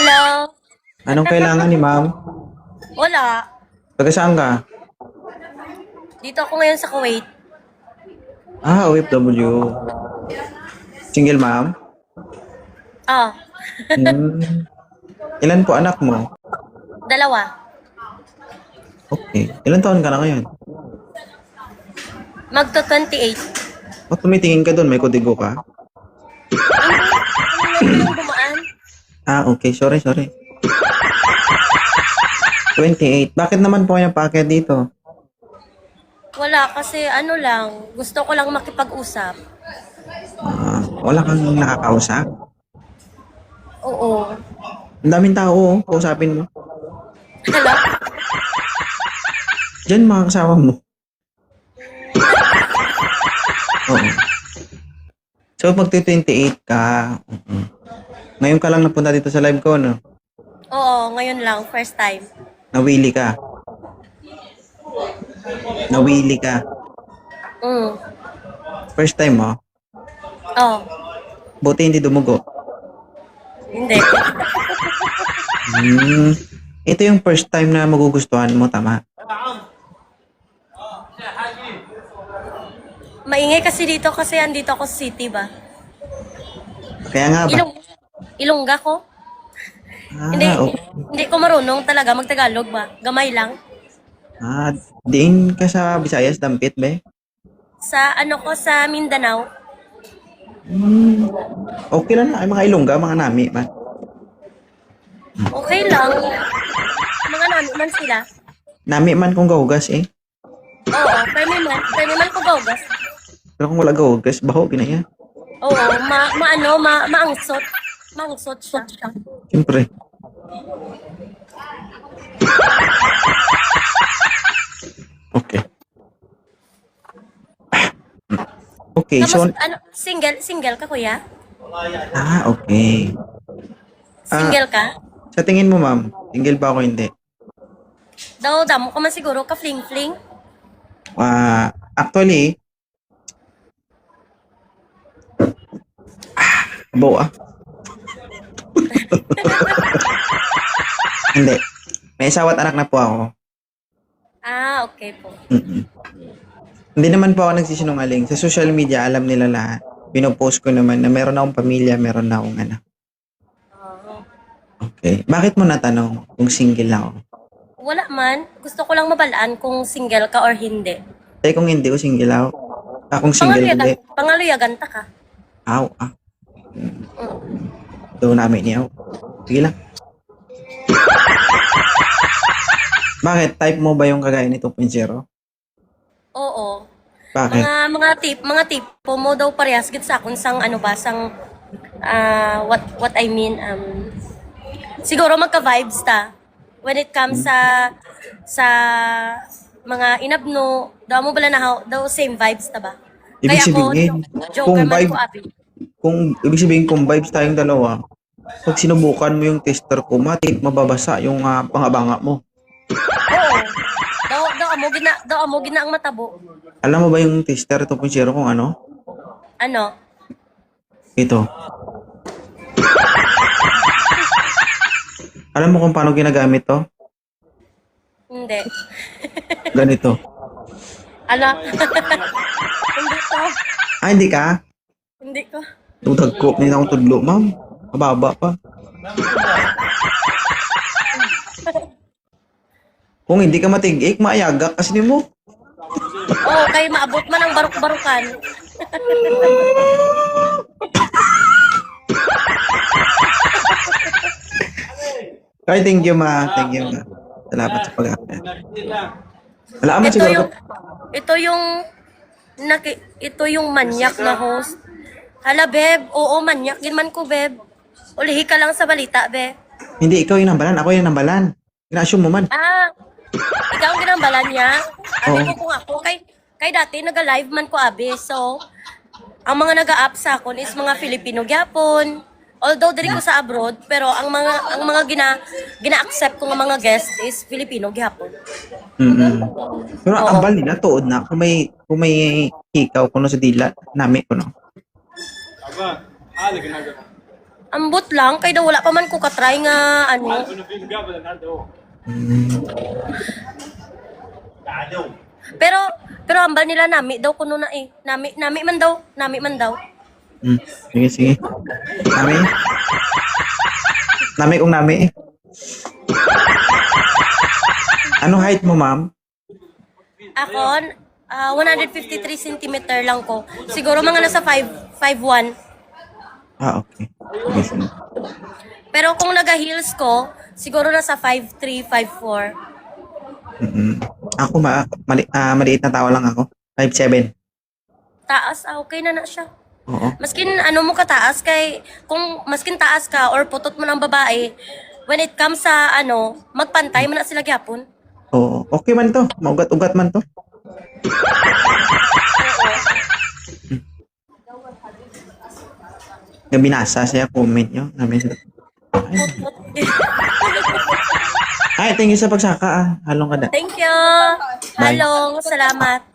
Hello. Anong kailangan ni ma'am? Wala. Taga saan ka? Dito ako ngayon sa Kuwait. OFW. Single ma'am? Ah, Hmm. Ilan po anak mo? dalawa. Okay. Ilan taon ka na ngayon? Magto 28. Ba't tumitingin ka doon? May kodigo ka? Ano lang dumaan? Okay. Sorry. 28. Bakit naman po kayo paakyat dito? Wala kasi ano lang, gusto ko lang makipag-usap. Wala kang nakakausap? Oo. Ang daming tao, kausapin mo. Hello? Diyan mga kasama mo. Oo. So, magti-28 ka. Ngayon ka lang napunta dito sa live ko, no? Oo, ngayon lang, first time. Nawili ka. Mm. First time mo. Oh, Buti hindi dumugo. hindi. Ito yung first time na magugustuhan mo, tama? Maingay kasi dito kasi andito ako sa city ba? Kaya nga ba? Ilongga ko? Hindi, Okay. hindi ko marunong talaga magtagalog ba? Gamay lang. Diin ka sa Visayas, Dampit, be? Sa ano ko sa Mindanao. Okay lang na. Ay, mga Ilongga, mga nami ba? Okay lang. Mga namin man sila. Nami man kung gahugas, eh. Oo, permi man ko gaugas. Pero kung wala gahugas, baho, ginaya. Oo, maangsot. Maangsot siya. Siyempre. Okay. Okay, so... Tapos ano, single ka kuya? Okay. Single ka? Sa tingin mo, ma'am, single ba ako hindi? Daw damo ka man siguro ka fling-fling. Actually, abo ah. Hindi. May asawa at anak na po ako. Okay po. Hindi naman po ako nagsisinungaling. Sa social media, alam nila lahat. Pinopost ko naman na meron akong pamilya, meron na akong anak. Oo. Okay. Bakit mo natanong kung single ako? Wala man. Gusto ko lang mabalaan kung single ka or hindi. Tay kung hindi ko single ako. Kung single hindi. Pangaluyagan ta ka. Doon namin niya. Sige lang. Bakit? Type mo ba yung kagaya ni 2.0? Oo. Bakit? Mga tipo mo daw parehas gid sa akon sang ano ba sang what I mean siguro magka-vibes ta when it comes sa mga inabno daw mo bala na daw same vibes ta ba? Ibig Kaya ako sabihin, joker man ko abi. Ibig sabihin kung vibes tayong dalawa, pag sinubukan mo yung tester ko, mababasa yung pangabanga mo. Oo. Daw amo gina ang matabo. Alam mo ba yung tester 2.0 kung ano? Ano? Ito. Alam mo kung paano ginagamit to? Hindi. Ganito. Ala. Hindi ko. Hindi ka? Hindi ko. Dagkop na akong tudlo, ma'am. Mababa pa. Kung hindi ka matig-ik, maayagak kasi ni mo. Oo, kay maabot man ang barok-barukan. Kaya thank you, ma. Thank you, ma. Salamat sa pag-akyat. Wala man siguro. Ito yung manyak na host. Hala, beb. Oo, manyak. Ginman ko, beb. Ulihi ka lang sa balita, beb. Hindi, ikaw yung nambalan. Ako yung nambalan. Ina-assume mo man. Ikaw ang ginambalan niya. Abi Oo. ko kung ako. Kay dati, nag-live man ko, abi. So, ang mga nag-a-up sa akon is mga Filipino gyapon. Although diri ko sa abroad, pero ang mga gina-accept ko nga mga guest is Filipino gyapon. Pero Oo. ang bali na tuod na kung may hikaw kuno sa dila nami kuno. Ambot lang, kay daw wala pa man ko katry nga ano. Mm. Pero ambal nila nami daw kuno na eh. Nami man daw. Mm. Sige, sige. Nami? Nami kung nami. Ano height mo, ma'am? Ako, 153 centimeter lang ko. Siguro mga nasa 5'1". Ah, okay. Sige, sige. Pero kung naga-heels ko, siguro nasa 5'3", 5'4". Mm-mm. Ako, maliit na tao lang ako. 5'7". Taas, okay na siya. Oo. Maskin ano mo kataas kay, kung maskin taas ka or putot mo ng babae, when it comes sa ano, magpantay mo na sila gyapon. Oo. Okay man to. Maugat-ugat man to. Yung binasa siya, comment nyo. Namin. Ay, thank you sa pagsaka. Halong ka na. Thank you. Bye. Halong, salamat.